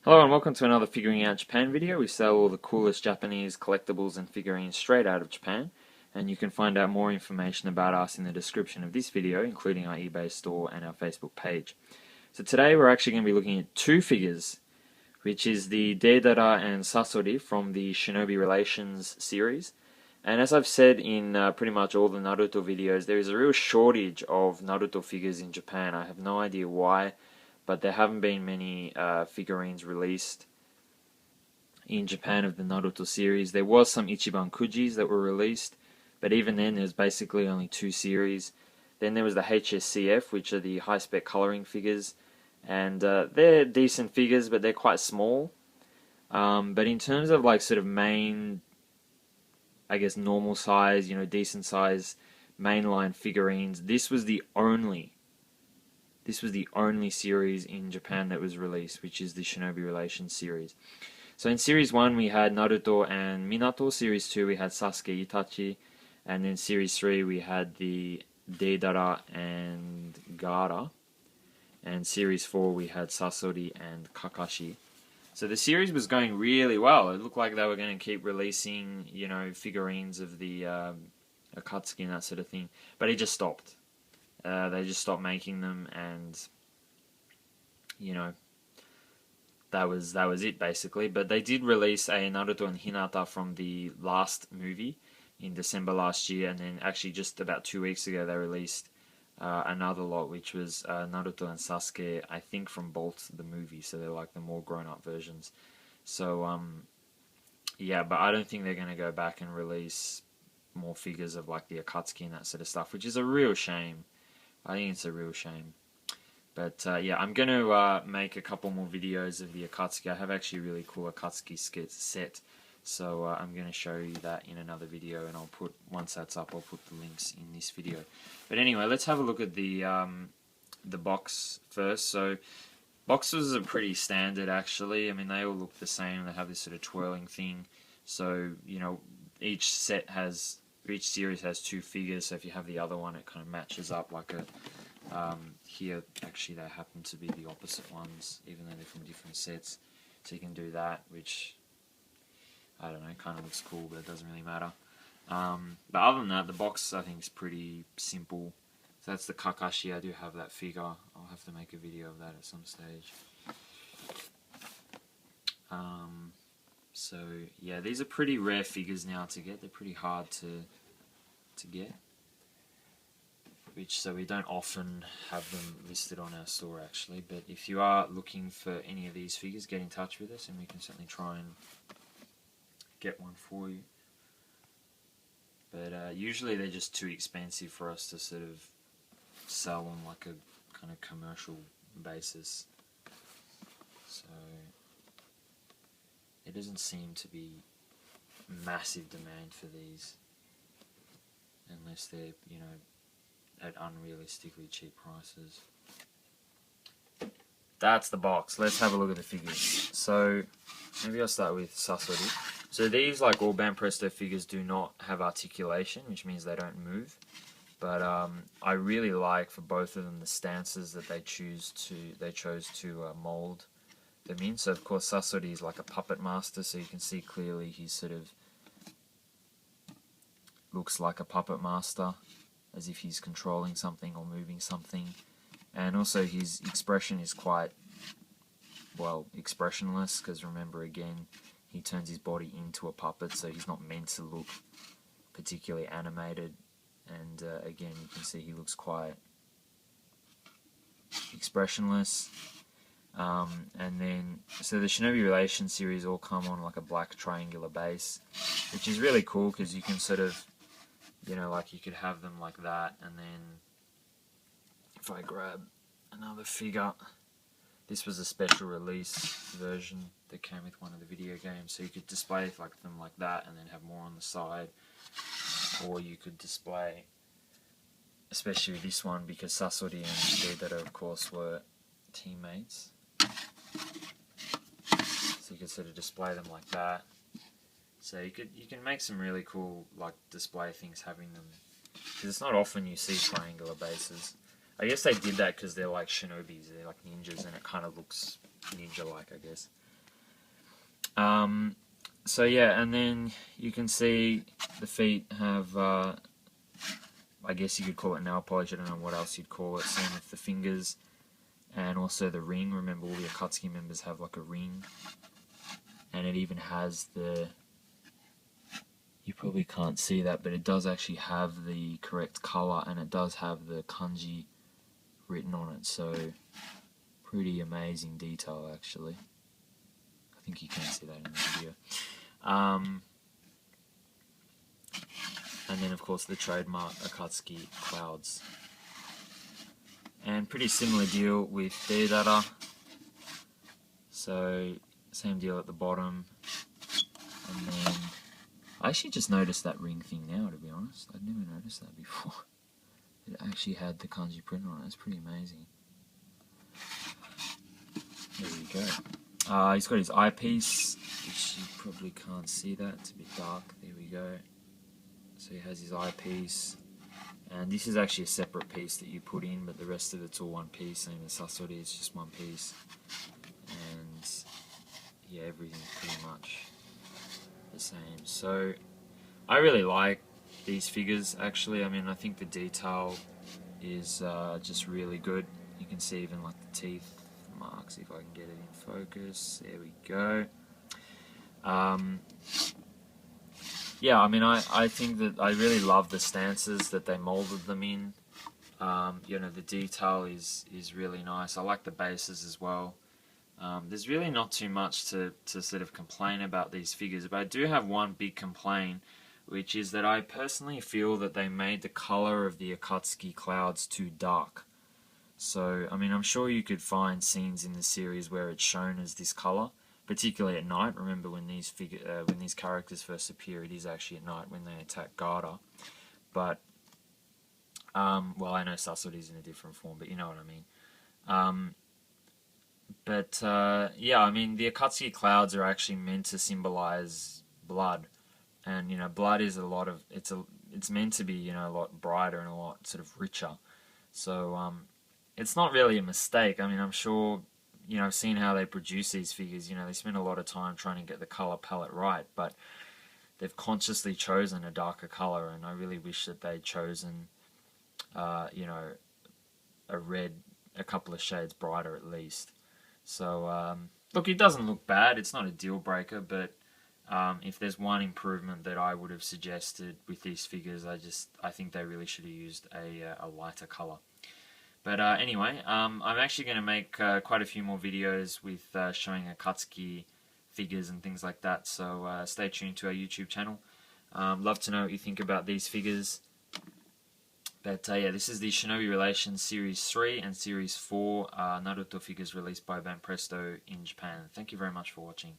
Hello and welcome to another Figuring Out Japan video. We sell all the coolest Japanese collectibles and figurines straight out of Japan, and you can find out more information about us in the description of this video, including our eBay store and our Facebook page. So today we're actually going to be looking at two figures, which is the Deidara and Sasori from the Shinobi Relations series. And as I've said in pretty much all the Naruto videos, there is a real shortage of Naruto figures in Japan. I have no idea why, but there haven't been many figurines released in Japan of the Naruto series. There was some Ichiban Kujis that were released, but even then there's basically only two series. Then there was the HSCF, which are the high-spec coloring figures, and they're decent figures, but they're quite small. But in terms of like sort of main, I guess normal size, decent size mainline figurines, this was the only series in Japan that was released, which is the Shinobi Relations series. So in Series 1 we had Naruto and Minato, Series 2 we had Sasuke Itachi, and then Series 3 we had the Deidara and Gaara, and Series 4 we had Sasori and Kakashi. So the series was going really well. It looked like they were going to keep releasing, figurines of the Akatsuki and that sort of thing, but it just stopped. They just stopped making them, and that was it basically. But they did release a Naruto and Hinata from the last movie in December last year, and then actually just about 2 weeks ago they released another lot, which was Naruto and Sasuke, I think from Bolt the movie. So they're like the more grown-up versions. So yeah, but I don't think they're going to go back and release more figures of like the Akatsuki and that sort of stuff, which is a real shame. I think it's a real shame. But yeah, I'm going to make a couple more videos of the Akatsuki. I have actually a really cool Akatsuki set. So I'm going to show you that in another video, and once that's up, I'll put the links in this video. But anyway, let's have a look at the box first. So boxes are pretty standard actually. I mean, they all look the same. They have this sort of twirling thing. So, each series has two figures, so if you have the other one, it kind of matches up like a... here, actually, they happen to be the opposite ones, even though they're from different sets. So you can do that, which, I don't know, kind of looks cool, but it doesn't really matter. But other than that, the box, I think, is pretty simple. So that's the Kakashi. I do have that figure. I'll have to make a video of that at some stage. So, yeah, these are pretty rare figures now to get. They're pretty hard to get. So we don't often have them listed on our store actually, but if you are looking for any of these figures, get in touch with us and we can certainly try and get one for you. But usually they're just too expensive for us to sort of sell on like a kind of commercial basis. So there doesn't seem to be massive demand for these, unless they're, at unrealistically cheap prices. That's the box. Let's have a look at the figures. So maybe I'll start with Sasori. So these, like all Banpresto figures, do not have articulation, which means they don't move. But I really like, for both of them, the stances that they chose to mold them in. So of course Sasori is like a puppet master, so you can see clearly he sort of looks like a puppet master, as if he's controlling something or moving something. And also his expression is quite, well, expressionless, because remember again, he turns his body into a puppet, so he's not meant to look particularly animated. And again, you can see he looks quite expressionless. And then, so the Shinobi Relations series all come on like a black triangular base, which is really cool because you can sort of, like you could have them like that, and then if I grab another figure, this was a special release version that came with one of the video games, so you could display them like that and then have more on the side, or you could display, especially with this one, because Sasori and Deidara of course were teammates, so you could sort of display them like that. So you can make some really cool like display things having them, because it's not often you see triangular bases. I guess they did that because they're like shinobis, they're like ninjas, and it kind of looks ninja-like, I guess. So yeah, and then you can see the feet have, I guess you could call it nail polish, I don't know what else you'd call it, same with the fingers, and also the ring. Remember, all the Akatsuki members have like a ring, and it even has the, you probably can't see that, but it does actually have the correct colour, and it does have the kanji written on it, so pretty amazing detail actually. I think you can see that in the video. And then of course the trademark Akatsuki clouds. And pretty similar deal with Deidara. So same deal at the bottom. And then I actually just noticed that ring thing now, to be honest. I'd never noticed that before. It actually had the kanji print on it. It's pretty amazing. There we go. He's got his eyepiece, which you probably can't see that. It's a bit dark. There we go. So he has his eyepiece. And this is actually a separate piece that you put in, but the rest of it's all one piece. Same as Sasori, it's just one piece. And yeah, everything's pretty much the same. So I really like these figures actually. I mean, I think the detail is just really good. You can see even like the teeth marks, if I can get it in focus. There we go. Yeah, I mean, I think that I really love the stances that they molded them in. You know, the detail is really nice. I like the bases as well. There's really not too much to sort of complain about these figures, but I do have one big complaint, which is that I personally feel that they made the color of the Akatsuki clouds too dark. So, I mean, I'm sure you could find scenes in the series where it's shown as this color, particularly at night. Remember when these characters first appear, it is actually at night when they attack Garda. But, well, I know Sasori's in a different form, but you know what I mean. Yeah, I mean, the Akatsuki clouds are actually meant to symbolize blood. And, you know, blood is it's meant to be, you know, a lot brighter and a lot sort of richer. So, it's not really a mistake. I mean, I'm sure, you know, I've seen how they produce these figures. You know, they spend a lot of time trying to get the color palette right, but they've consciously chosen a darker color, and I really wish that they'd chosen, you know, a red a couple of shades brighter at least. So, look, it doesn't look bad. It's not a deal breaker, but if there's one improvement that I would have suggested with these figures, I think they really should have used a lighter color. But anyway, I'm actually going to make quite a few more videos with showing Akatsuki figures and things like that, so stay tuned to our YouTube channel. Love to know what you think about these figures. But yeah, this is the Shinobi Relations Series 3 and Series 4 Naruto figures released by Banpresto in Japan. Thank you very much for watching.